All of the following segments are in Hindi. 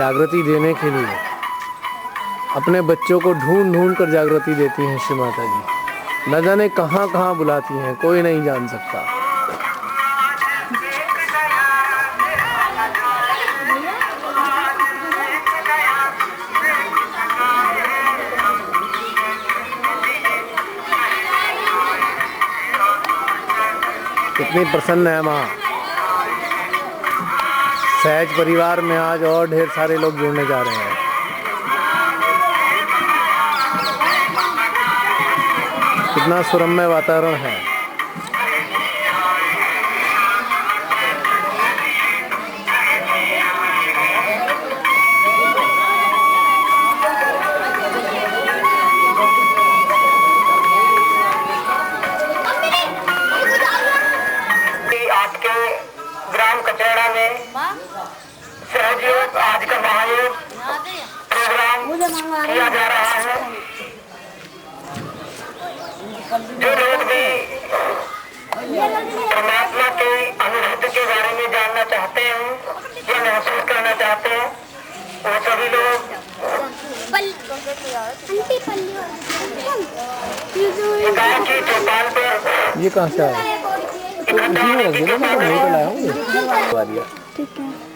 जागृति देने के लिए अपने बच्चों को ढूंढ ढूंढ कर जागृति देती हैं श्री माता जी। न जाने कहाँ कहाँ बुलाती हैं, कोई नहीं जान सकता। कितनी प्रसन्न है माँ। सहज परिवार में आज और ढेर सारे लोग जुड़ने जा रहे हैं। कितना सुरम्य वातावरण है। आपके ग्राम कचेड़ा में सहयोग आज का महायोग प्रोग्राम किया जा रहा है। जो लोग भी परमात्मा के अनुभूति के बारे में जानना चाहते हैं या महसूस करना चाहते हैं, वो सभी लोग की चौपाल पर ये कहाँ से आया?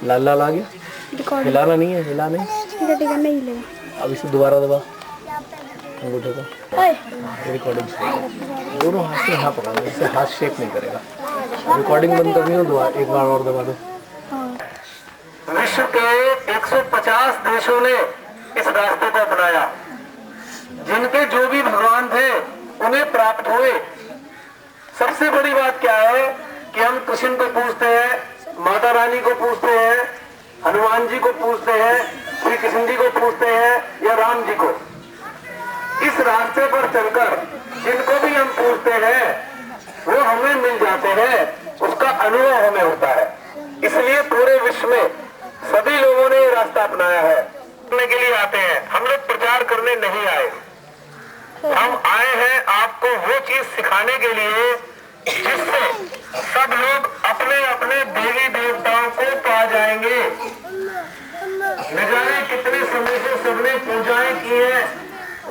लाल आ गया। हिलाना नहीं है, हिला नहीं। अब इसे दोबारा दबा अंगूठे को। रिकॉर्डिंग दोनों हाथ से पकड़ा, इससे हाथ शेक नहीं करेगा। रिकॉर्डिंग बंद करनी हो दोबारा, एक बार और दबा दो। विश्व के 150 देशों ने इस रास्ते को अपनाया। जिनके जो भी भगवान थे उन्हें प्राप्त हुए। सबसे बड़ी बात क्या है कि हम कृष्ण को पूछते हैं, माता रानी को पूछते हैं, हनुमान जी को पूछते हैं, श्री कृष्ण जी को पूछते हैं या राम जी को। इस रास्ते पर चलकर जिनको भी हम पूछते हैं वो हमें मिल जाते हैं, उसका अनुभव हमें होता है। इसलिए पूरे विश्व में सभी लोगों ने ये रास्ता अपनाया है। करने के लिए आते हैं, हम लोग प्रचार करने नहीं आए। हम आए हैं आपको वो चीज सिखाने के लिए जिससे सब लोग अपने अपने देवी देवताओं को पा जाएंगे। न जाने कितने समय से सबने पूजाएं की है,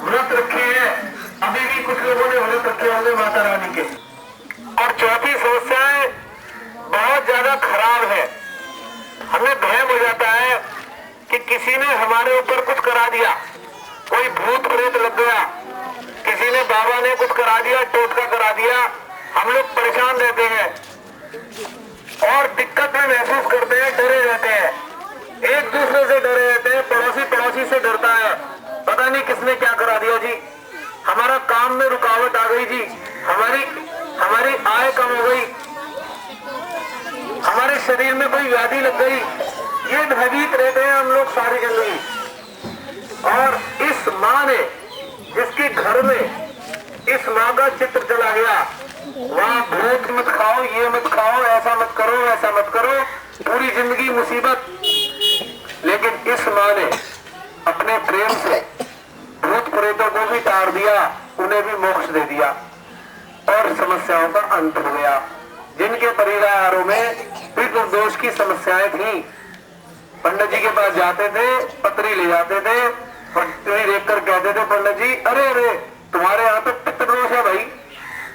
व्रत रखे हैं। अभी भी कुछ लोगों ने व्रत रखे होंगे माता रानी के। और चौथी समस्याएं बहुत ज्यादा खराब है। हमें भ्रम हो जाता है कि किसी ने हमारे ऊपर कुछ करा दिया, कोई भूत प्रेत लग गया, किसी ने बाबा ने कुछ करा दिया, टोटका करा दिया। हम लोग परेशान रहते हैं और दिक्कत में महसूस करते हैं, डरे रहते हैं, एक दूसरे से डरे रहते हैं। पड़ोसी से डरता है, पता नहीं किसने क्या करा दिया जी, हमारा काम में रुकावट आ गई जी, हमारी आय कम हो गई, हमारे शरीर में कोई व्याधि लग गई। ये भयभीत रहते हैं हम लोग सारी जिंदगी। और इस माँ ने जिसके घर में इस माँ का चित्र चला गया, वहाँ भूत मत खाओ, ये मत खाओ, ऐसा मत करो, ऐसा मत करो, पूरी जिंदगी मुसीबत। लेकिन इस माँ ने अपने प्रेम से भूत प्रेतों को भी तार दिया, उन्हें भी मोक्ष दे दिया और समस्याओं का अंत हो गया। जिनके परिवारों में पितृ दोष की समस्याएं थी, पंडित जी के पास जाते थे, पत्री ले जाते थे, पत्री देखकर कहते थे पंडित जी, अरे अरे तुम्हारे यहाँ तो पितृ दोष है भाई।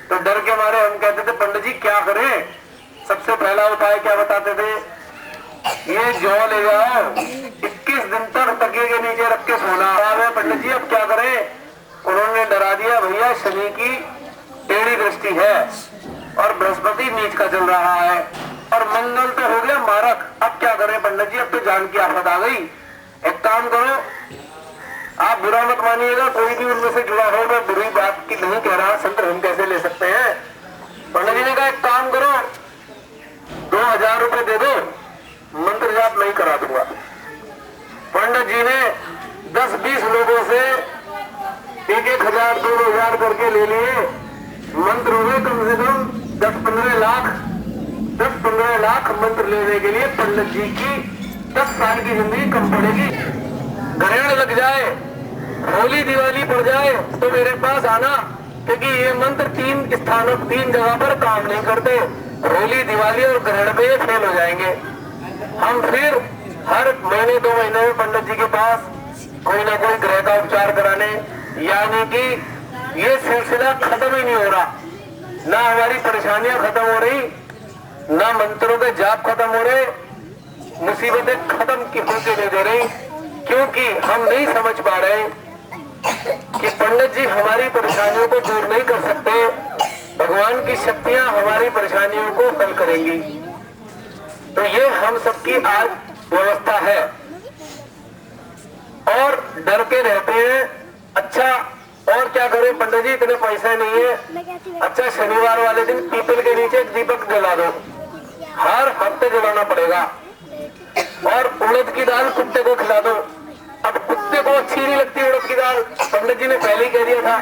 तो डर के मारे हम कहते थे पंडित जी क्या करें। सबसे पहला उपाय क्या बताते थे, ये जौ ले जाओ, 21 दिन तक तकिए के नीचे रख के सोना है। पंडित जी अब क्या करें। उन्होंने डरा दिया, भैया शनि की टेढ़ी दृष्टि है और बृहस्पति नीच का चल रहा है और मंगल तो हो गया मारक। अब क्या करें पंडित जी, अब तो जान की आफत आ गई। एक काम करो, आप बुरा मत मानिएगा, कोई भी उनमें से जुड़ा हो, मैं बुरी बात की नहीं कह रहा, संत हम कैसे ले सकते हैं। पंडित जी ने कहा एक काम करो, 2000 रुपए दे दो, मंत्र जाप नहीं करा दूंगा। पंडित जी ने 10-20 लोगों से 1,000 2,000 करके ले लिए। मंत्र हुए कम से कम 10-15 लाख मंत्र लेने के लिए पंडित जी की 10 साल की जिंदगी कम पड़ेगी। ग्रहण लग जाए, होली दिवाली पड़ जाए तो मेरे पास आना, क्योंकि ये मंत्र 3 जगह पर काम नहीं करते। होली दिवाली और ग्रहण पे फेल हो जाएंगे। हम फिर हर महीने 2 महीने में पंडित जी के पास कोई ना कोई ग्रह का उपचार कराने, यानी कि ये सिलसिला खत्म ही नहीं हो रहा। ना हमारी परेशानियां खत्म हो रही, ना मंत्रों के जाप खत्म हो रहे, मुसीबतें खत्म होके नहीं दे रही, क्योंकि हम नहीं समझ पा रहे कि पंडित जी हमारी परेशानियों को दूर नहीं कर सकते, भगवान की शक्तियां हमारी परेशानियों को हल करेंगी। तो ये हम सबकी आज व्यवस्था है और डर के रहते हैं। अच्छा और क्या करें पंडित जी, इतने पैसे नहीं है। अच्छा शनिवार वाले दिन पीपल के नीचे दीपक जला दो, हर हफ्ते जलाना पड़ेगा। और उड़द की दाल कुत्ते को खिला दो। अब कुत्ते को अच्छी नहीं लगती उड़द की दाल, पंडित जी ने पहले ही कह दिया था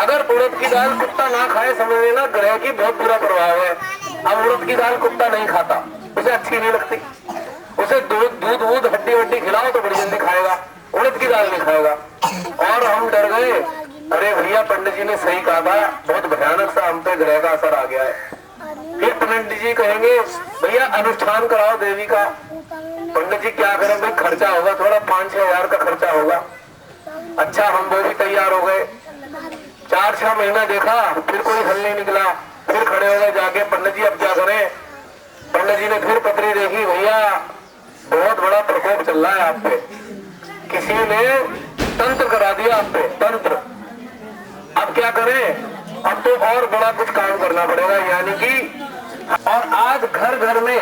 अगर उड़द की दाल कुत्ता ना खाए समझ लेना ग्रह की बहुत बुरा प्रभाव है। अब उड़द की दाल कुत्ता नहीं खाता, उसे अच्छी नहीं लगती, उसे दूध हड्डी वड्डी खिलाओ तो बड़ी जल्दी खाएगा, उड़द की दाल नहीं खाएगा। और हम डर गए, अरे भैया पंडित जी ने सही कहा था, बहुत भयानक सा हम पे ग्रह का असर आ गया है। फिर पंडित जी कहेंगे भैया अनुष्ठान कराओ देवी का। पंडित जी क्या करें भाई, खर्चा होगा थोड़ा, 5-6 हजार का खर्चा होगा। अच्छा हम वो भी तैयार हो गए, 4-6 महीना देखा, फिर कोई हल नहीं निकला, फिर खड़े हो गए जाके पंडित जी अब क्या करें। पंडित जी ने फिर पत्री देखी, भैया बहुत बड़ा प्रकोप चल रहा है आप पे, किसी ने तंत्र करा दिया आप पे, तंत्र। अब क्या करें, अब तो और बड़ा कुछ काम करना पड़ेगा, यानी कि और आज घर घर में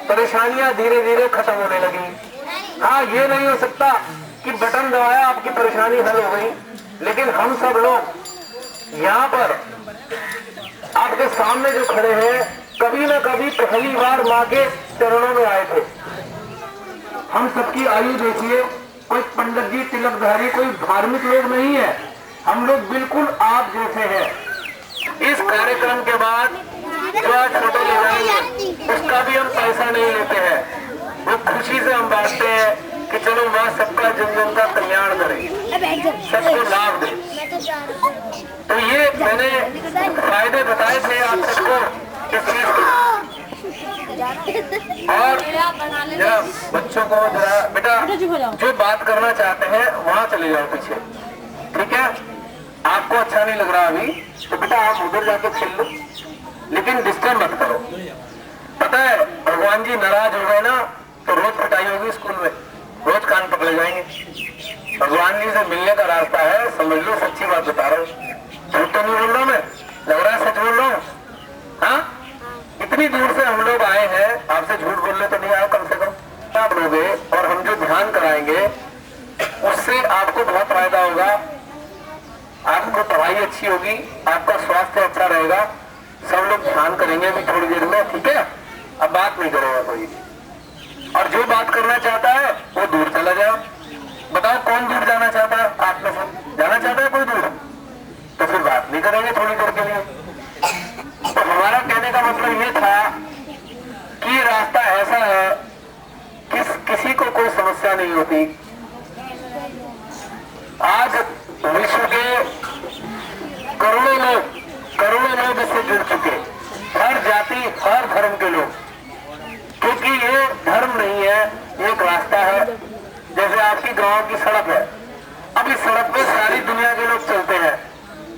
परेशानियां धीरे धीरे खत्म होने लगी। हाँ ये नहीं हो सकता कि बटन दबाया आपकी परेशानी हल हो गई, लेकिन हम सब लोग यहाँ पर आपके सामने जो खड़े हैं कभी ना कभी पहली बार माँ के चरणों में आए थे। हम सबकी आयु देखिए, कोई पंडित जी तिलकधारी कोई धार्मिक लोग नहीं है, हम लोग बिल्कुल आप जैसे हैं। इस कार्यक्रम के बाद जो आज फोटो ले जाएंगे उसका भी हम पैसा नहीं लेते हैं, वो खुशी से हम बांटते हैं कि चलो माँ सबका जन जन का कल्याण करे, सबको लाभ दे। तो ये मैंने फायदे बताए थे आप सबको इस चीज के। और जरा बच्चों को जरा बेटा जो बात करना चाहते हैं वहाँ चले जाओ पीछे, ठीक है। आपको अच्छा नहीं लग रहा अभी तो बेटा आप उधर जाके खेल लो, लेकिन डिस्टर्ब मत करो। पता है भगवान जी नाराज हो गए ना तो रोज पिटाई होगी स्कूल में, रोज कान पकड़े जाएंगे। भगवान जी से मिलने का रास्ता है, समझ लो, सच्ची बात बता रहा हूँ, झूठ तो नहीं बोल रहा मैं, लग रहा है सच बोल रहा हूँ। हाँ इतनी दूर से हम लोग आए हैं, आपसे झूठ बोलने तो नहीं आए, कम से कम आप लोगे और हम जो ध्यान कराएंगे उससे आपको बहुत फायदा होगा, आपको पढ़ाई अच्छी होगी, आपका स्वास्थ्य अच्छा रहेगा। सब लोग ध्यान करेंगे अभी थोड़ी देर में, ठीक है। अब बात नहीं करेगा कोई, और जो बात करना चाहता है वो दूर चला जाओ। बताओ कौन दूर जाना चाहता है, आप में से जाना चाहता है कोई दूर, तो फिर बात नहीं करेंगे थोड़ी देर के लिए। तो हमारा कहने का मतलब ये था कि रास्ता ऐसा है कि किसी को कोई समस्या नहीं होती। आज विश्व के करोड़ों लोग इससे जुड़ चुके, हर जाति हर धर्म के लोग, क्योंकि ये धर्म नहीं है, ये एक रास्ता है। जैसे आपकी गांव की सड़क है, अब इस सड़क पे सारी दुनिया के लोग चलते हैं,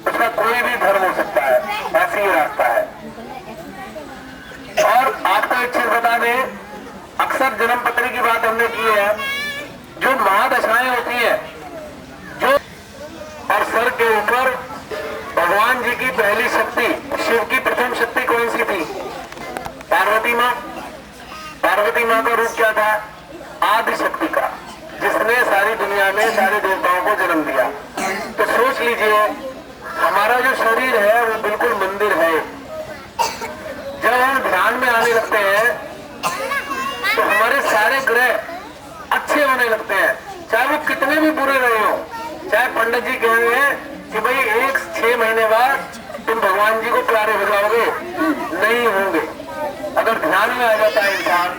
उसका कोई भी धर्म हो सकता है, ऐसे ही रास्ता है। और आपको एक चीज बता दें, अक्सर जन्म पत्री की बात हमने की है, जो महादशाएं होती है जो, और सर के ऊपर भगवान जी की पहली शक्ति, शिव की प्रथम शक्ति कौन सी थी, पार्वती माँ। पार्वती माँ का रूप क्या था, आदि शक्ति का, जिसने सारी दुनिया में सारे देवताओं को जन्म दिया। तो सोच लीजिए हमारा जो शरीर है वो बिल्कुल मंदिर है। जब हम ध्यान में आने लगते हैं तो हमारे सारे ग्रह अच्छे होने लगते हैं, चाहे वो कितने भी बुरे रहे हो। चाहे पंडित जी कह रहे हैं कि भाई 6 महीने बाद तुम भगवान जी को प्यारे हो जाओगे, नहीं होंगे। अगर ध्यान में आ जाता है इंसान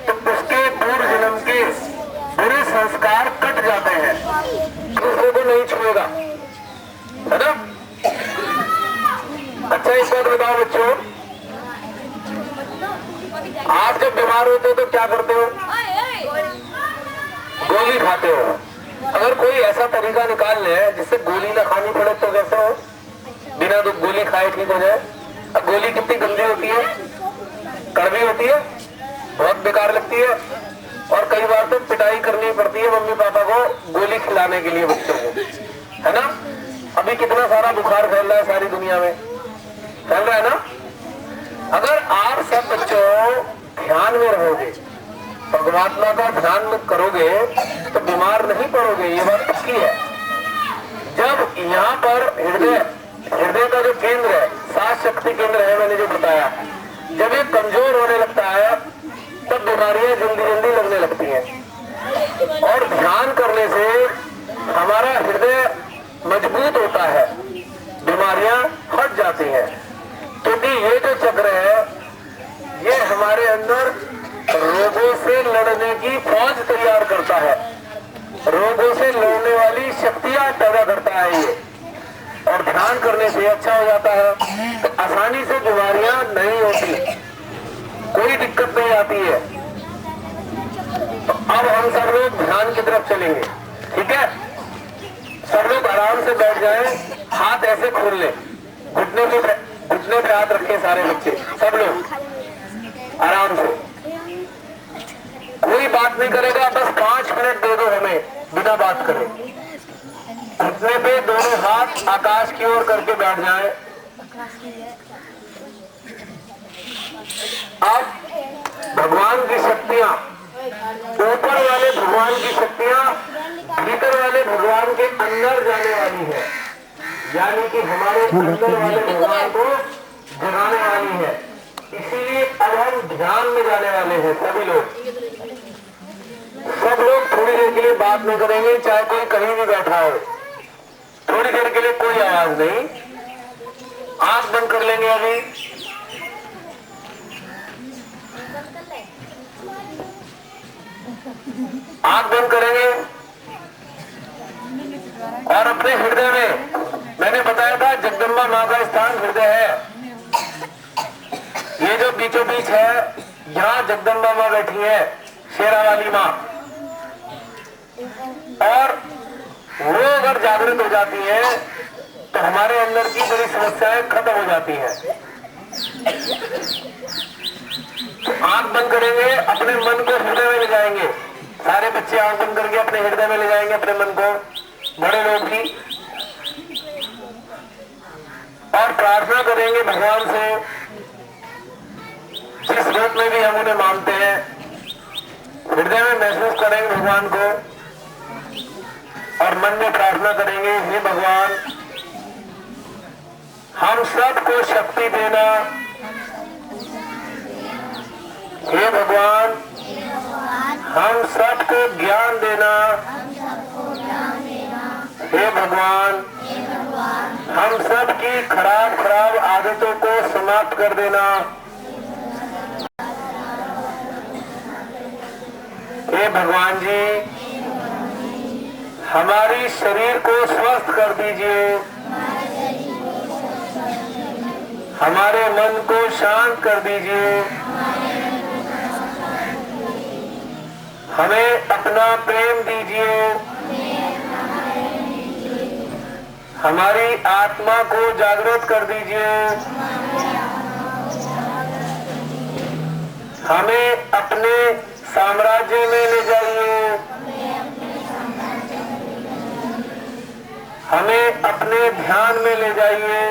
तो उसके पूर्व जन्म के बुरे संस्कार कट जाते हैं, दूसरे को नहीं छुएगा, है ना। अच्छा इस बात बताओ बच्चों, आप जब बीमार होते हो तो क्या करते हो, खाते हो। अगर कोई ऐसा तरीका निकाल ले जिससे गोली ना खानी पड़े तो कैसे हो, बिना तो गोली खाए ठीक हो जाए। अब गोली कितनी गंदी होती है, कड़वी होती है, बहुत बेकार लगती है, और कई बार तो पिटाई करनी पड़ती है मम्मी पापा को गोली खिलाने के लिए बच्चों को, है ना। अभी कितना सारा बुखार फैल रहा है सारी दुनिया में, फैल रहा है ना। अगर आप सब बच्चों ध्यान में रहोगे, परमात्मा का ध्यान करोगे तो बीमार नहीं पड़ोगे, ये बात पक्की है। जब यहाँ पर हृदय का जो केंद्र है, सांस शक्ति केंद्र है, मैंने जो बताया, जब ये कमजोर होने लगता है तब बीमारियां जल्दी जल्दी लगने लगती हैं। और ध्यान करने से हमारा हृदय मजबूत होता है, बीमारियां हट जाती हैं। क्योंकि ये जो चक्र है ये हमारे अंदर रोगों से लड़ने की फौज तैयार करता है, रोगों से लड़ने वाली शक्तियां पैदा करता है ये। और ध्यान करने से अच्छा हो जाता है, तो आसानी से बीमारियां नहीं होती, कोई दिक्कत नहीं आती है। तो अब हम सब लोग ध्यान की तरफ चलेंगे, ठीक है। सब लोग आराम से बैठ जाएं, हाथ ऐसे खोल ले, घुटने पे हाथ रखें सारे बच्चे, सब लोग आराम से, कोई बात नहीं करेगा, बस 5 मिनट दे दो हमें बिना बात करे। घुटने पे दोनों हाथ आकाश की ओर करके बैठ जाएं। अब भगवान की शक्तियां, ऊपर वाले भगवान की शक्तियां भीतर वाले भगवान के अंदर जाने वाली है, यानी कि हमारे अंदर वाले भगवान को जगाने वाली है। इसीलिए अब हम ध्यान में जाने वाले हैं सभी लोग। सब लोग थोड़ी देर के लिए बात नहीं करेंगे, चाहे कोई कहीं भी बैठा हो, थोड़ी देर के लिए कोई आवाज नहीं, आंख बंद कर लेंगे। अभी आंख बंद करेंगे और अपने हृदय में, मैंने बताया था जगदम्बा माँ का स्थान हृदय है। ये जो बीचों बीच है, यहाँ जगदम्बा माँ बैठी है, शेरा वाली माँ, और वो अगर जागृत हो जाती है तो हमारे अंदर की बड़ी समस्याएं खत्म हो जाती हैं। आंख बंद करेंगे, अपने मन को हृदय में ले जाएंगे, सारे बच्चे आंख बंद करके अपने हृदय में ले जाएंगे अपने मन को, बड़े लोग भी, और प्रार्थना करेंगे भगवान से, जिस रूप में भी हम उन्हें मानते हैं। हृदय में महसूस करेंगे भगवान को और मन में प्रार्थना करेंगे, हे भगवान हम सबको शक्ति देना, हे भगवान हम सबको ज्ञान देना, हे भगवान हम सब की खराब आदतों को समाप्त कर देना, हे भगवान जी हमारी शरीर को स्वस्थ कर दीजिए, हमारे मन को शांत कर दीजिए, हमें अपना प्रेम दीजिए, हमारी आत्मा को जागृत कर दीजिए, हमें अपने साम्राज्य में ले जाइए, हमें अपने ध्यान में ले जाइए,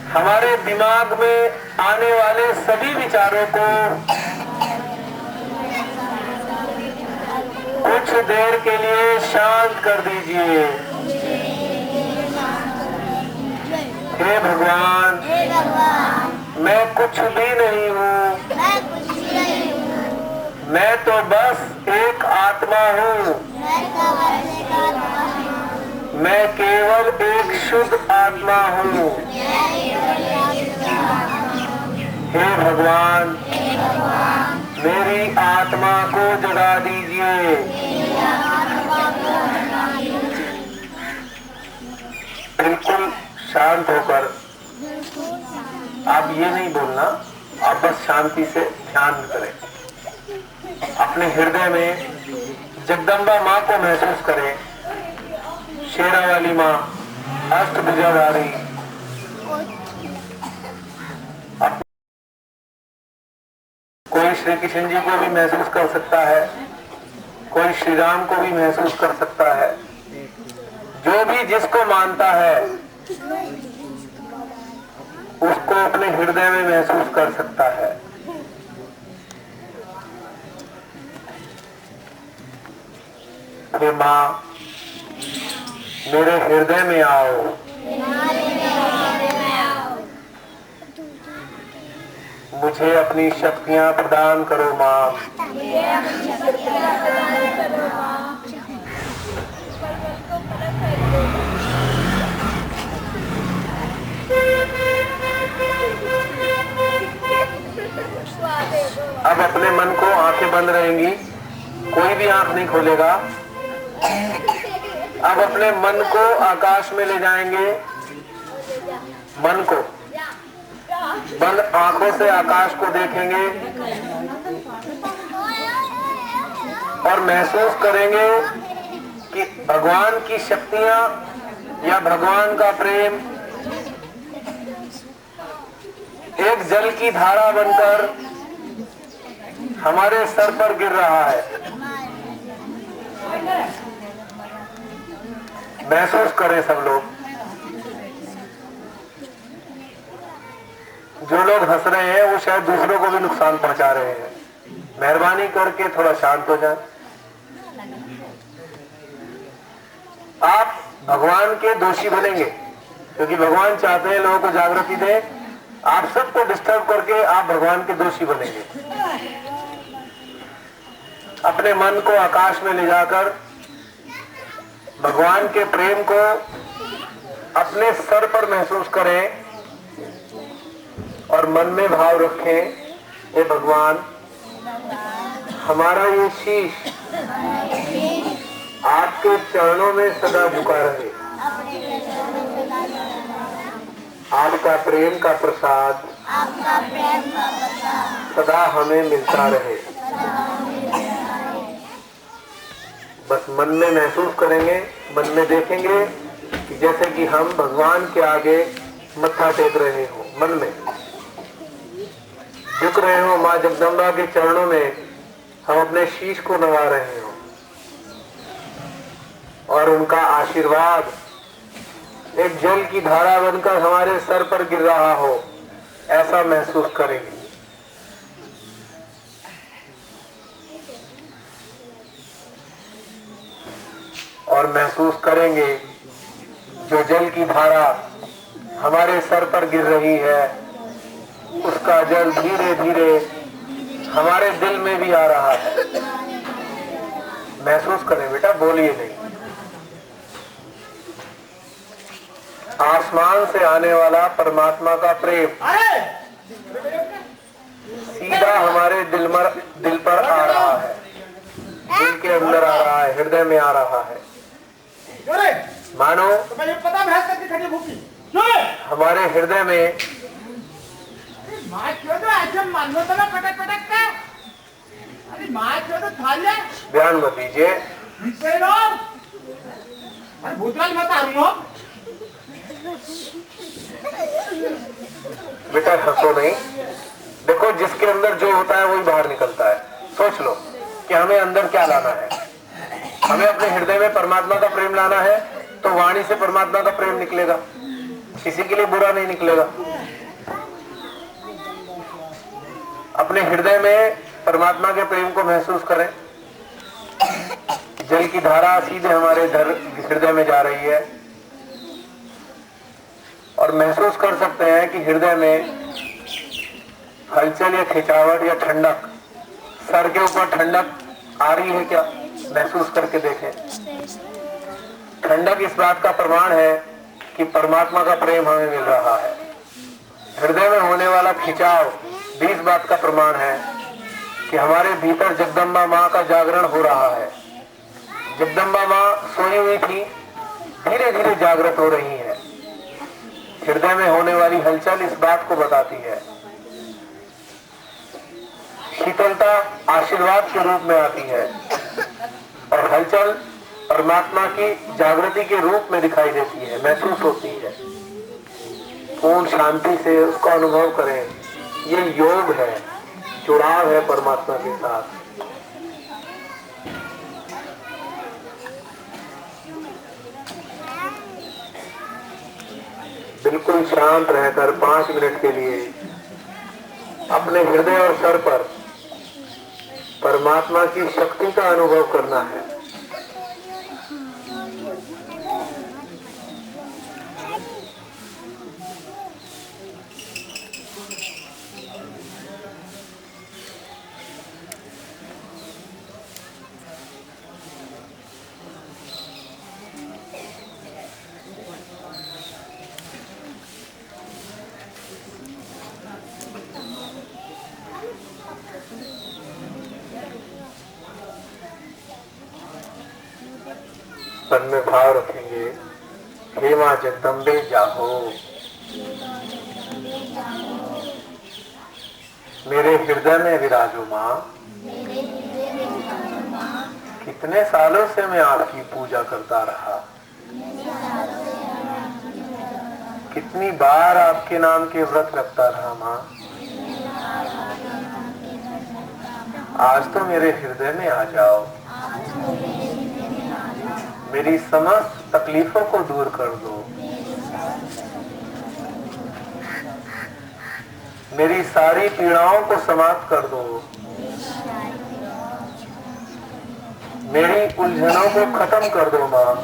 हमारे दिमाग में आने वाले सभी विचारों को कुछ देर के लिए शांत कर दीजिए। हे भगवान मैं कुछ भी नहीं हूँ, मैं तो बस एक आत्मा हूँ, मैं केवल एक शुद्ध आत्मा हूँ। हे भगवान मेरी आत्मा को जगा दीजिए। बिल्कुल शांत होकर, आप ये नहीं बोलना, आप बस शांति से ध्यान करें। अपने हृदय में जगदम्बा माँ को महसूस करें। शेरा वाली माँ, अष्टभुजाधारी। कोई श्री कृष्ण जी को भी महसूस कर सकता है, कोई श्री राम को भी महसूस कर सकता है। जो भी जिसको मानता है उसको अपने हृदय में महसूस कर सकता है। हे माँ, मेरे हृदय में आओ। मुझे अपनी शक्तियां प्रदान करो माँ। अब अपने मन को, आंखें बंद रहेंगी, कोई भी आंख नहीं खोलेगा। अब अपने मन को आकाश में ले जाएंगे। मन को बंद आंखों से आकाश को देखेंगे और महसूस करेंगे कि भगवान की शक्तियां या भगवान का प्रेम एक जल की धारा बनकर हमारे सर पर गिर रहा है। महसूस करें सब लोग। जो लोग हंस रहे हैं वो शायद दूसरों को भी नुकसान पहुंचा रहे हैं। मेहरबानी करके थोड़ा शांत हो जाए। आप भगवान के दोषी बनेंगे क्योंकि भगवान चाहते हैं लोगों को जागृति दें। आप सबको डिस्टर्ब करके आप भगवान के दोषी बनेंगे। अपने मन को आकाश में ले जाकर भगवान के प्रेम को अपने सर पर महसूस करें और मन में भाव रखें, हे भगवान, हमारा ये शीश आपके चरणों में सदा झुका रहे। आपका प्रेम का प्रसाद सदा हमें मिलता रहे। बस मन में महसूस करेंगे, मन में देखेंगे कि जैसे कि हम भगवान के आगे मत्था टेक रहे हो, मन में झुक रहे हो। माँ जगदम्बा के चरणों में हम अपने शीश को नवा रहे हो और उनका आशीर्वाद एक जल की धारा बनकर हमारे सर पर गिर रहा हो, ऐसा महसूस करेंगे। और महसूस करेंगे जो जल की धारा हमारे सर पर गिर रही है उसका जल धीरे धीरे हमारे दिल में भी आ रहा है। महसूस करें बेटा, बोलिए नहीं। आसमान से आने वाला परमात्मा का प्रेम सीधा हमारे दिल पर आ रहा है, दिल के अंदर आ रहा है, हृदय में आ रहा है। मानो हमारे हृदय में ध्यान मत दीजिए। बेटा हंसो नहीं। देखो, जिसके अंदर जो होता है वही बाहर निकलता है। सोच लो कि हमें अंदर क्या लाना है। हमें अपने हृदय में परमात्मा का प्रेम लाना है तो वाणी से परमात्मा का प्रेम निकलेगा, किसी के लिए बुरा नहीं निकलेगा। अपने हृदय में परमात्मा के प्रेम को महसूस करें। जल की धारा सीधे हमारे हृदय में जा रही है और महसूस कर सकते हैं कि हृदय में हलचल या खिंचावट या ठंडक, सर के ऊपर ठंडक आ रही है क्या? महसूस करके देखें। ठंडक इस बात का प्रमाण है कि परमात्मा का प्रेम हमें मिल रहा है। हृदय में होने वाला खिंचाव भी इस बात का प्रमाण है कि हमारे भीतर जगदम्बा माँ का जागरण हो रहा है। जगदम्बा माँ सोई हुई थी, धीरे धीरे जागृत हो रही है। हृदय में होने वाली हलचल इस बात को बताती है। शीतलता आशीर्वाद के रूप में आती है और हलचल परमात्मा की जागृति के रूप में दिखाई देती है, महसूस होती है। पूर्ण शांति से उसको अनुभव करें। ये योग है, जुड़ाव है परमात्मा के साथ। बिल्कुल शांत रहकर 5 मिनट के लिए अपने हृदय और सर पर परमात्मा की शक्ति का अनुभव करना है। मन में भाव रखेंगे, हे मां जगदम्बे जाहो, मेरे हृदय में विराजो मां। कितने सालों से मैं आपकी पूजा करता रहा, कितनी बार आपके नाम के व्रत रखता रहा मां। आज तो मेरे हृदय में आ जाओ, मेरी समस्त तकलीफों को दूर कर दो, मेरी सारी पीड़ाओं को समाप्त कर दो, मेरी उलझनों को खत्म कर दो मां।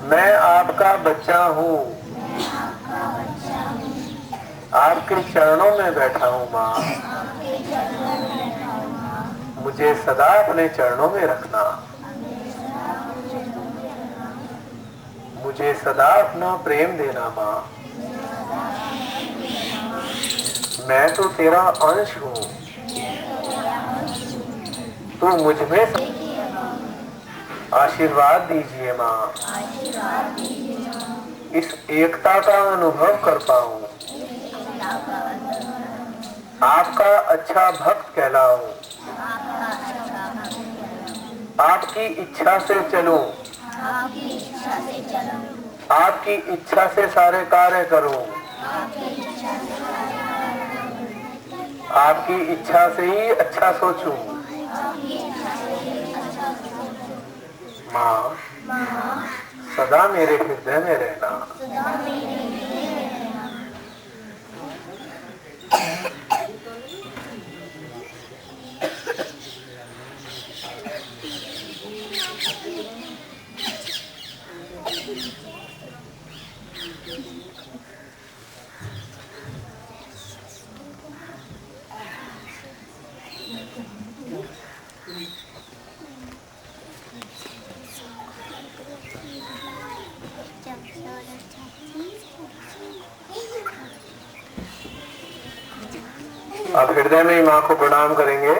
मैं आपका बच्चा हूँ, आपके चरणों में बैठा हूँ मां। मुझे सदा अपने चरणों में रखना, मुझे सदा अपना प्रेम देना मां। मैं तो तेरा अंश हूँ, तो मुझ में आशीर्वाद दीजिए मां। इस एकता का अनुभव कर पाऊं, आपका अच्छा भक्त कहलाऊं, आपकी इच्छा से चलूं, आपकी इच्छा से सारे कार्य करूं, आपकी इच्छा से ही अच्छा सोचूं। माँ सदा मेरे हृदय में रहना। अब हृदय में ही माँ को प्रणाम करेंगे।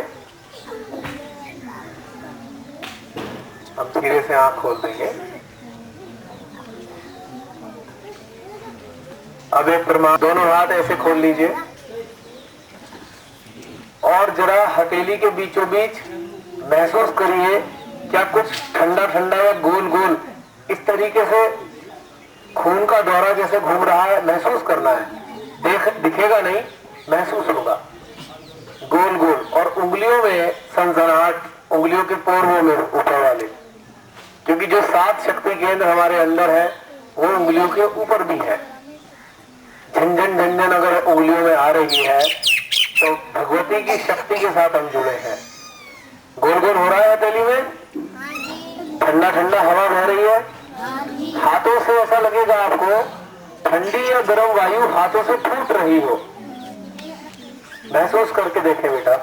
अब धीरे से आंख खोल देंगे। अब एक प्रमाण, दोनों हाथ ऐसे खोल लीजिए और जरा हथेली के बीचों बीच महसूस करिए क्या कुछ ठंडा ठंडा या गोल गोल इस तरीके से खून का दौरा जैसे घूम रहा है, महसूस करना है। दिखेगा नहीं, महसूस होगा गोल गोल। और उंगलियों में सनसनाहट, उंगलियों के पोरों में ऊपर वाले, क्योंकि जो 7 शक्ति केंद्र हमारे अंदर है वो उंगलियों के ऊपर भी है। झंझन झंझन अगर उंगलियों में आ रही है तो भगवती की शक्ति के साथ हम जुड़े हैं। गोल गोल हो रहा है हथेली में, ठंडा ठंडा हवा बह रही है। हाथों से ऐसा लगेगा आपको ठंडी या गर्म वायु हाथों से फूट रही हो। महसूस करके देखें बेटा।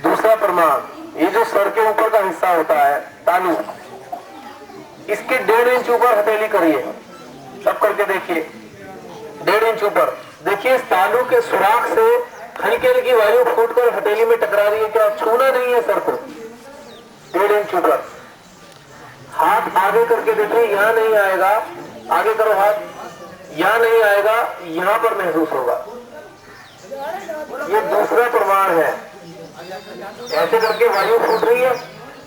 दूसरा प्रमाण, ये जो सर के ऊपर का हिस्सा होता है तालू, इसके 1.5 इंच ऊपर हथेली करिए। सब करके देखिए, 1.5 इंच ऊपर। देखिए इस तालू के सुराख से हल्की हल्की वायु फूटकर हथेली में टकरा रही है। क्या छूना नहीं है सर को? 1.5 इंच ऊपर। हाथ आगे करके देखिए, यहाँ नहीं आएगा। आगे करो हाथ, यहाँ नहीं आएगा, यहाँ पर महसूस होगा। ये दूसरा प्रमाण है। ऐसे करके वायु फूट रही है,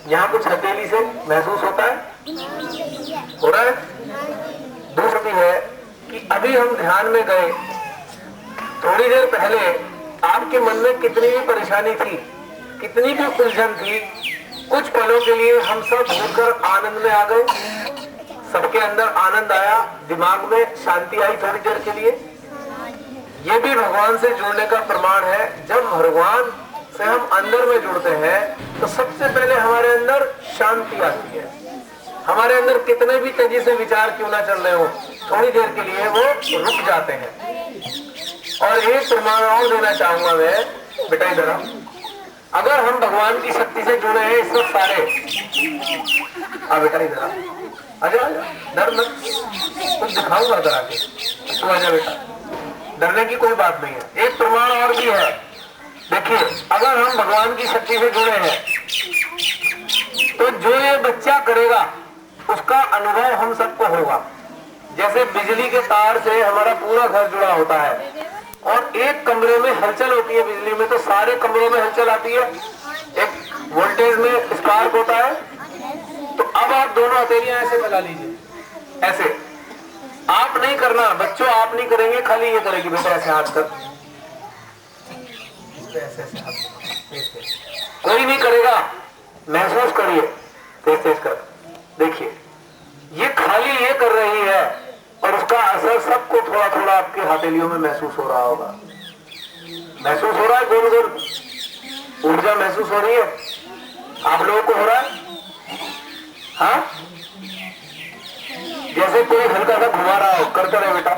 यहाँ कुछ हथेली से महसूस होता है, हो रहा है। दूसरी है कि अभी हम ध्यान में गए, थोड़ी देर पहले आपके मन में कितनी भी परेशानी थी, कितनी भी उलझन थी, कुछ पलों के लिए हम सब भूलकर आनंद में आ गए। सबके अंदर आनंद आया, दिमाग में शांति आई थोड़ी देर के लिए। ये भी भगवान से जुड़ने का प्रमाण है। जब भगवान से हम अंदर में जुड़ते हैं तो सबसे पहले हमारे अंदर शांति आती है। हमारे अंदर कितने भी तेजी से विचार क्यों ना चल रहे हो, थोड़ी देर के लिए वो रुक जाते हैं। और एक प्रमाण और देना चाहूंगा मैं, बेटा इधर आओ। अगर हम भगवान की शक्ति से जुड़े हैं इस वक्त सारे, बेटा इधर आ, आजा आजा, डर मत, कुछ दिखाऊंगा इधर आके, तू आजा बेटा, डरने की कोई बात नहीं है। एक प्रमाण और भी है, देखिए, अगर हम भगवान की शक्ति से जुड़े हैं तो जो ये बच्चा करेगा उसका अनुभव हम सबको होगा। जैसे बिजली के तार से हमारा पूरा घर जुड़ा होता है और एक कमरे में हलचल होती है बिजली में, तो सारे कमरों में हलचल आती है, एक वोल्टेज में स्पार्क होता है। तो अब आप दोनों हथेलियां ऐसे लगा लीजिए, ऐसे। आप नहीं करना बच्चों, आप नहीं करेंगे, खाली ये करेगी बेटा, ऐसे हाथ कर, ऐसे ऐसे हाथ, कोई नहीं करेगा, महसूस करिए, तेज तेज कर, देखिए ये खाली ये कर रही है और उसका असर सबको थोड़ा थोड़ा आपके हथेलियों में महसूस हो रहा होगा। महसूस हो रहा है, गोल गोल ऊर्जा महसूस हो रही है, आप लोगों को हो रहा है? हाँ, जैसे कोई हल्का सा घुमा रहा हो, करते रहे बेटा।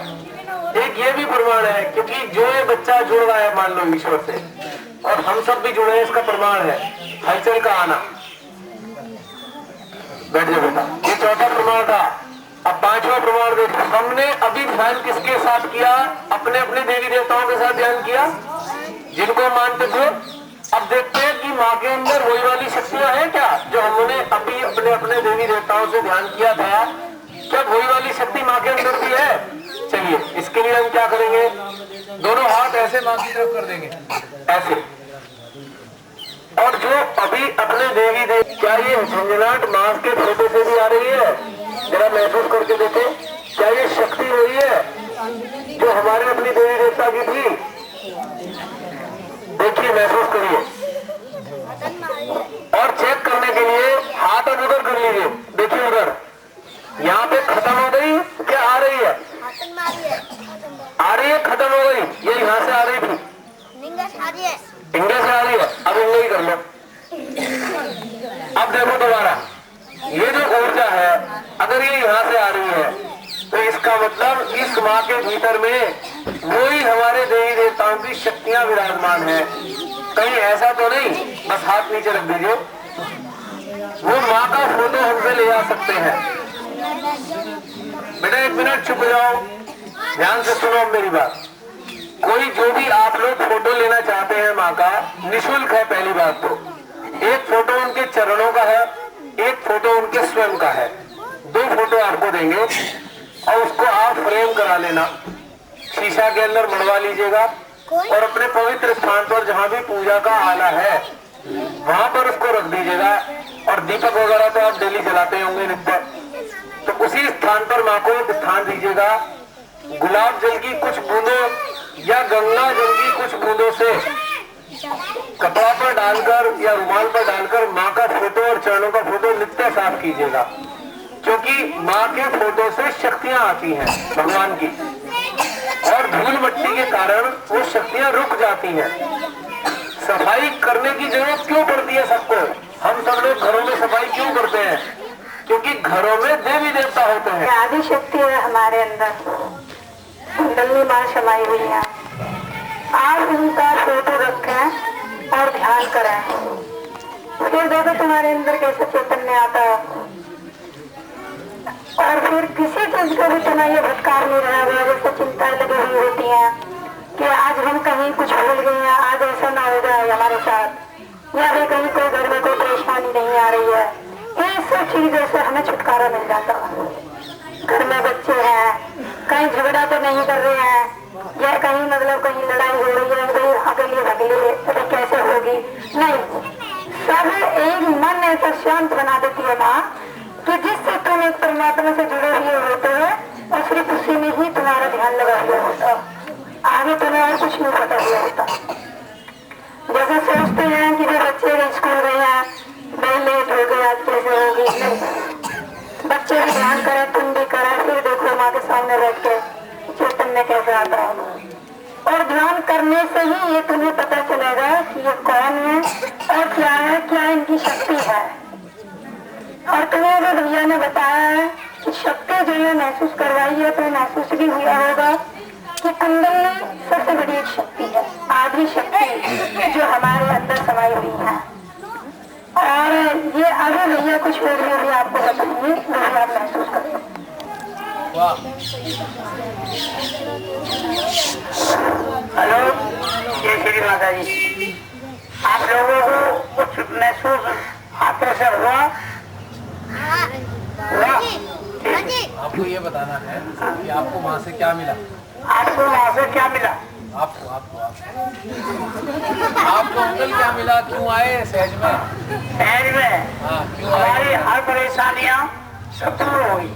एक ये भी प्रमाण है, क्योंकि जो ये बच्चा जुड़ रहा है मान लो ईश्वर से, और हम सब भी जुड़े हैं, इसका प्रमाण है हलचल का आना। बैठ जाओ बेटा, ये चौथा प्रमाण था। अब पांचवा प्रमाण देखो, हमने अभी ध्यान किसके साथ किया? अपने अपने देवी देवताओं के साथ ध्यान किया, जिनको मानते थे। अब देखते हैं कि माँ के अंदर वही वाली शक्तियां हैं क्या जो हमने अभी अपने अपने देवी देवताओं से ध्यान किया था, क्या वही वाली शक्ति माँ के अंदर भी है? चलिए, इसके लिए हम क्या करेंगे, दोनों हाथ ऐसे माँ की तरफ कर देंगे, ऐसे। और जो अभी अपने देवी देव, क्या ये झंझनाहट माँ के फोटो से भी आ रही है? जरा महसूस करके देखें, क्या ये शक्ति वही है जो हमारे अपनी देवी देवता की थी? देखिए, महसूस करिए। और चेक करने के लिए हाथ अब उधर कर लीजिए, देखिए उधर, यहाँ पे खत्म हो गई, क्या आ रही है? आ रही है, खत्म हो गई, ये यहाँ से आ रही थी, इंगे से आ रही है, अब इंगे ही कर लो। अब देखो दोबारा, ये जो ऊर्जा है अगर ये यहाँ से आ रही है तो इसका मतलब इस माँ के भीतर में वही हमारे देवी देवताओं की शक्तियां विराजमान है। कहीं ऐसा तो नहीं, बस हाथ नीचे रख दीजिए, वो माँ का फोटो हमसे ले जा सकते हैं। बेटा एक मिनट चुप जाओ, ध्यान से सुनो मेरी बात। कोई जो भी आप लोग फोटो लेना चाहते हैं माँ का, निःशुल्क है। पहली बात तो एक फोटो उनके चरणों का है, एक फोटो उनके स्वयं का है, दो फोटो आपको देंगे और उसको आप फ्रेम करा लेना, शीशा के अंदर मड़वा लीजिएगा और अपने पवित्र स्थान पर जहाँ भी पूजा का आला है वहां पर उसको रख दीजिएगा। और दीपक वगैरह तो आप डेली जलाते होंगे नित्य, तो उसी स्थान पर माँ को एक स्थान दीजिएगा। गुलाब जल की कुछ बूंदों या गंगा जल की कुछ बूंदों से कपड़ा पर डालकर या रुमाल पर डालकर माँ का फोटो और चरणों का फोटो नित्य साफ कीजिएगा, क्योंकि माँ के फोटो से शक्तियां आती हैं भगवान की, और धूल मिट्टी के कारण वो शक्तियां रुक जाती हैं। सफाई करने की जरूरत क्यों पड़ती है सबको? हम सब लोग घरों में सफाई क्यों करते हैं? क्योंकि घरों में देवी देवता होते हैं। आदि शक्ति है हमारे अंदर, कुंडली माँ समाई हुई है। आप उनका फोटो रखें और ध्यान करें, फिर देखो तुम्हारे अंदर कैसे चैतन्य आता है। और फिर किसी चीज का भी तुम्हें ये भटकार नहीं रहेगा, जैसे चिंताएं लगी हुई होती हैं कि आज हम कहीं कुछ भूल गए हैं, आज ऐसा ना हो जाए हमारे साथ, या फिर कहीं कोई घर में कोई परेशानी नहीं आ रही है। इन सब चीजों से हमें छुटकारा मिल जाता है। घर में बच्चे हैं, कहीं झगड़ा तो नहीं कर रहे हैं, या कहीं मतलब कहीं लड़ाई हो रही है, कहीं अकेले भगले तो कैसे होगी, नहीं। सब एक मन ऐसा शांत बना देती है माँ कि जिससे तुम एक परमात्मा से जुड़े हुए होते हो और सिर्फ उसी में ही तुम्हारा ध्यान लगा हुआ होता, आगे तुम्हें और कुछ नहीं पता हुआ होता। जैसे सोचते हैं कि जो बच्चे स्कूल गए हैं, मैं लेट हो गया, आज कैसे होगी, नहीं। बच्चे भी ध्यान करें, तुम भी करें, फिर देखो माँ के सामने बैठ के चैतन्य कैसे आता है। और ध्यान करने से ही ये तुम्हें पता चलेगा कि ये कौन है और क्या है, क्या इनकी शक्ति है। और तुम्हें जो भैया ने बताया है कि शक्ति जो है महसूस करवाई है, तो महसूस भी हुआ होगा कि कुंडली सबसे बड़ी एक शक्ति है, आधी शक्ति जो हमारे अंदर समाई हुई है। और ये अभी भैया कुछ वीडियो भी आपको बताएंगे, वो भी आप महसूस करेंगे। हेलो, जय श्री माता जी। आप लोगों को कुछ महसूस हाथों से हुआ? आपको ये बताना है कि आपको वहाँ से क्या मिला। आपको वहाँ से क्या मिला? आपको अंकल क्या मिला? क्यों आए सहज में? सहज में क्यों हमारी हर परेशानियाँ सब दूर हो गई।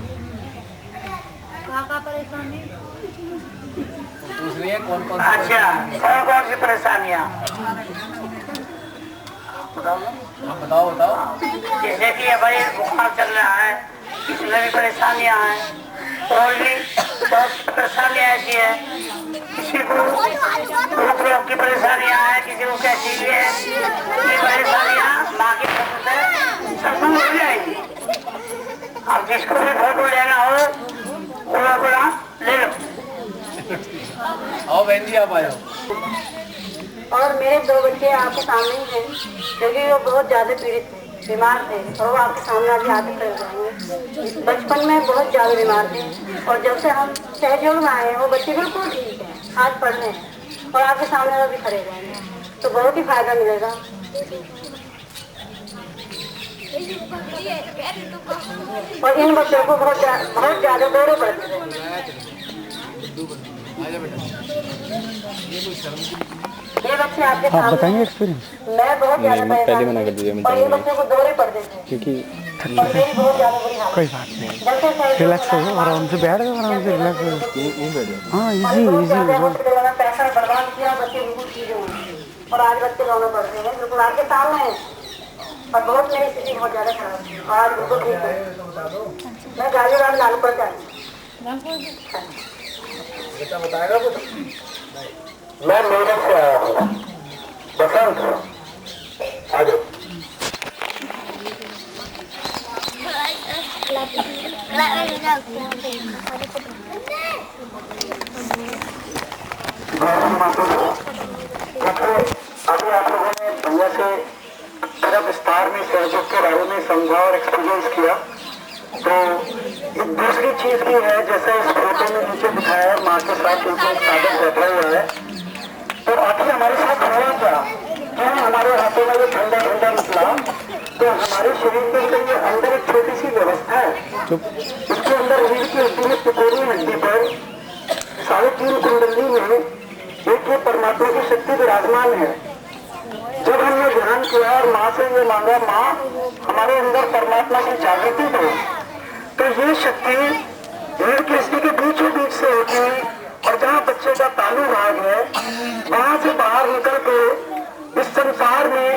परेशानी पूछ रही है कौन कौन? अच्छा, कौन कौन सी परेशानियाँ? बताओ। जैसे कि हमारे बुखार चल रहा है, इसमें भी परेशानियाँ हैं, और भी बहुत परेशानियाँ ऐसी है, किसी को रोग की परेशानियाँ हैं, किसी को कैसी है, ये परेशानियाँ माँ की तरफ से सब दूर हो जाएगी। अब जिसको भी फोटो लेना हो वो अपना ले लो। आओ बहन जी, आप आए। और मेरे दो बच्चे आपके सामने ही हैं, क्योंकि वो बहुत ज्यादा पीड़ित थे, बीमार थे, और वो आपके सामने आगे आते खड़े जाएंगे। बचपन में बहुत ज्यादा बीमार थे, और जब से हम सहयोग में आए हैं वो बच्चे बिल्कुल ठीक है, आज पढ़ रहे हैं और आपके सामने वो भी खड़े जाएंगे, तो बहुत ही फायदा मिलेगा। और इन बच्चों को बहुत ज्यादा दौरे पड़ते थे। ये बच्चे आपके सामने बताएंगे एक्सपीरियंस। मैं बहुत ज्यादा पहले मना कर दीजिए, और ये बच्चों को दौरे पड़ते थे क्योंकि बहुत ज्यादा बुरी हालत। कोई बात नहीं, रिलैक्स हो, आराम से बैठ जाओ, आराम से रिलैक्स हो। हाँ, इजी पैसा बर्बाद किया, बच्चे बिल्कुल ठीक हुए, और आज बच्चे रोने पड़ रहे हैं, बिल्कुल आपके सामने है। और बहुत मेरी स्थिति बहुत ज्यादा खराब है, आज बिल्कुल ठीक है। मैं गाजियाबाद लालपुर जाऊँ, बेटा बताएगा कुछ? मैं मेरठ से आया हूँ, बसंत, आ जाओ। अभी आप लोगों ने भैया से थोड़ा विस्तार में सहयोग के बारे में समझा और एक्सपीरियंस किया। तो दूसरी चीज भी है, जैसे इस फोटो में नीचे दिखाया है, माँ के साथ उनका साधक बैठा हुआ है, तो आखिर हमारे साथ हुआ क्या? क्यों हमारे हाथों में ये ठंडा ठंडा निकला? तो हमारे शरीर के अंदर ये अंदर एक छोटी सी व्यवस्था है, इसके अंदर रीढ़ की हड्डी में पिकोरी हड्डी पर 3.5 कुंडली में एक ये परमात्मा की शक्ति विराजमान है। जब हमने ध्यान किया और माँ से ये मांगा, माँ हमारे अंदर परमात्मा की जागृति हो, तो ये शक्ति रीढ़ की हड्डी के बीचों बीच से होती है, और जहाँ बच्चे का तालू भाग है वहां से बाहर निकल के इस संसार में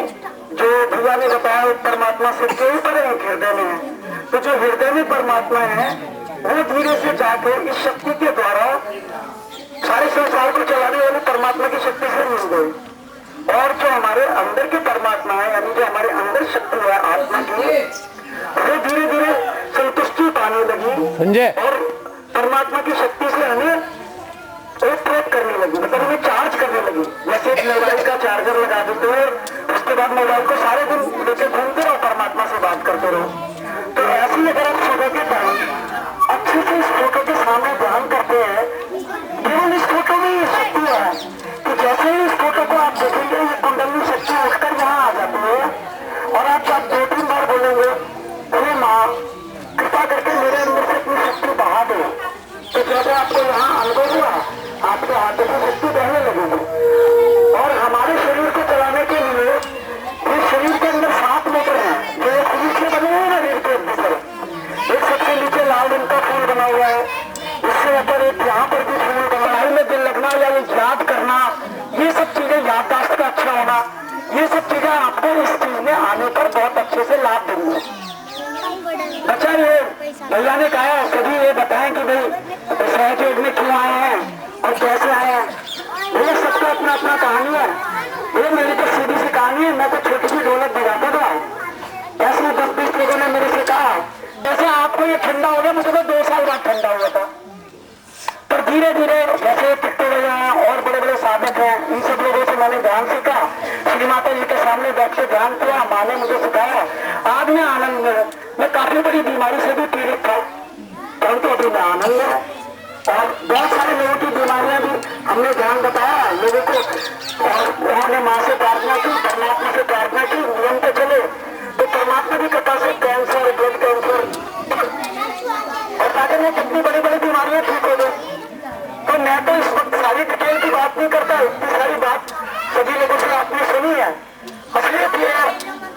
जो भैया ने बताया परमात्मा से के ऊपर एक हृदय में है, तो जो हृदय में परमात्मा है वो धीरे से जाके इस शक्ति के द्वारा सारे संसार को चलाने वाली परमात्मा की शक्ति से मिल गई। और जो हमारे अंदर के परमात्मा है, यानी जो हमारे अंदर शक्ति है आत्मा की, वो धीरे धीरे संतुष्टि पाने लगी और परमात्मा की शक्ति से हमें ओवरफ्लो करने लगी, मतलब हमें चार्ज करने लगी। जैसे एक मोबाइल का चार्जर लगा देते हो, उसके बाद मोबाइल को सारे दिन लेके घूमते रहो, परमात्मा से बात करते रहो। तो ऐसे ही अगर आप सुबह के टाइम अच्छे से इस फोटो के सामने ध्यान करते हैं, केवल इस फोटो में ये शक्ति है कि जैसे ही इस फोटो को आप देखेंगे, ये कुंडली शक्ति उठकर यहाँ आ जाती है, और आप जब 2-3 बार बोलेंगे, अरे माँ कृपा करके मेरे अंदर से अपनी शक्ति बहा दो, तो जैसे आपको इस चीज में आने पर बहुत अच्छे से लाभ देंगे। अच्छा, ये भैया ने कहा सभी ये बताएं कि भाई सहयोग में क्यों आए हैं और कैसे आए हैं। ये सबका अपना अपना कहानी है। ये मेरी तो सीधी सी कहानी है। मैं तो छोटी सी ढोलक बजाता था, ऐसे 10-20 लोगों ने मेरे से कहा जैसे आपको ये ठंडा हो गया, मुझे तो 2 साल बाद ठंडा हुआ था। पर धीरे धीरे जैसे कितने भैया हैं और बड़े बड़े साधक हैं, इन सब लोगों से मैंने ध्यान सीखा। श्री माता जी के सामने बैठ के ध्यान किया, माँ ने मुझे सिखाया। आज मैं आनंद में, मैं काफी बड़ी बीमारी से भी पीड़ित था, परंतु अभी मैं आनंद में। और बहुत सारे लोगों की बीमारियां भी हमने ध्यान बताया लोगों को, और उन्होंने माँ से प्रार्थना की, परमात्मा से प्रार्थना की, नियम पे चले तो परमात्मा की कृपा से कैंसर, ब्लड कैंसर और ताकि मैं कितनी बड़ी बड़ी बीमारियां ठीक हो गई। तो मैं तो इस वक्त सारी डिटेल की बात नहीं करता, इतनी सारी बात सभी लोगों से आपने सुनी है। असलियत ये है,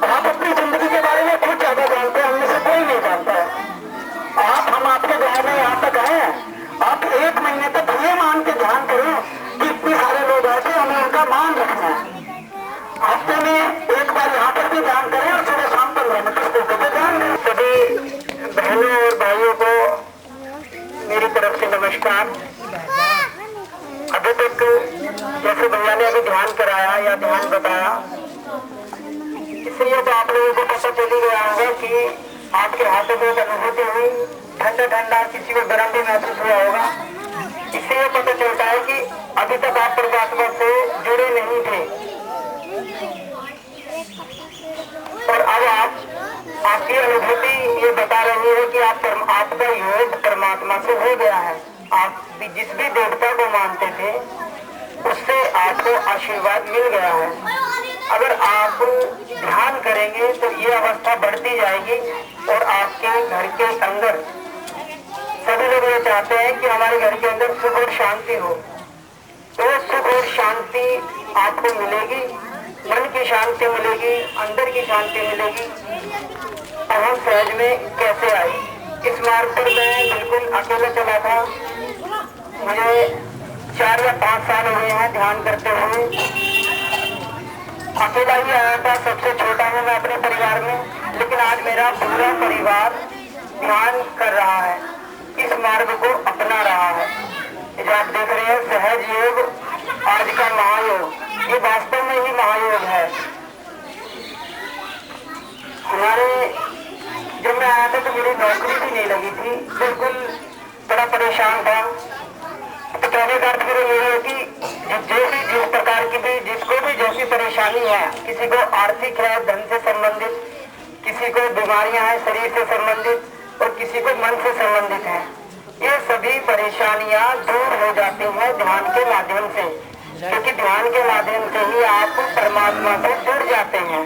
आप अपनी जिंदगी के बारे में खुद ज्यादा जानते हैं, हमने से कोई नहीं जानता है। हम आपके गाँव में यहाँ तक आए हैं, आप 1 महीने तक ये मान के ध्यान करें कि इतने सारे लोग आते हैं, हमें उनका मान रखना है। हफ्ते में एक बार यहाँ पर भी ध्यान करें और सुबह शाम 15 मिनट इसको ध्यान दें। सभी बहनों और भाइयों को मेरी तरफ से नमस्कार। अभी तक जैसे भैया ने अभी ध्यान कराया या ध्यान बताया, इसलिए तो आप लोगों को पता चल ही गया होगा कि आपके हाथों में अनुभूति हुई, ठंडा ठंडा, किसी को गर्म भी महसूस हुआ होगा। इसलिए पता चलता है कि अभी तक आप परमात्मा से जुड़े नहीं थे और अब आपकी अनुभूति ये बता रही है कि आपका योग परमात्मा से हो गया है। आप भी जिस भी देवता को मानते थे उससे आपको आशीर्वाद मिल गया है। अगर आप ध्यान करेंगे तो ये अवस्था बढ़ती जाएगी और आपके घर के अंदर सभी लोग ये चाहते हैं कि हमारे घर के अंदर सुख और शांति हो, तो सुख और शांति आपको मिलेगी, मन की शांति मिलेगी, अंदर की शांति मिलेगी। अब हम सहज में कैसे आए? इस मार्ग पर मैं बिल्कुल अकेला चला था। मुझे 4 या 5 साल हुए हैं ध्यान करते हुए। अकेला ही आया था, सबसे छोटा हूँ मैं अपने परिवार में, लेकिन आज मेरा पूरा परिवार ध्यान कर रहा है, इस मार्ग को अपना रहा है। जो आप देख रहे हैं सहज योग, आज का महायोग, ये वास्तव में ही महायोग है। हमारे जब मैं आया था तो मेरी नौकरी भी नहीं लगी थी, बिल्कुल बड़ा परेशान था। तो कहने का अर्थ ये है कि जिस प्रकार की भी, जिसको भी जैसी परेशानी है, किसी को आर्थिक है, धन से संबंधित, किसी को बीमारियां हैं शरीर से संबंधित और किसी को मन से संबंधित है, ये सभी परेशानियां दूर हो जाती हैं ध्यान के माध्यम से, क्योंकि ध्यान के माध्यम से ही आप परमात्मा से जुड़ जाते हैं।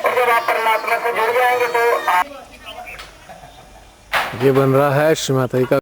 और जब आप परमात्मा से जुड़ जाएंगे तो ये बन रहा है श्री माता जी का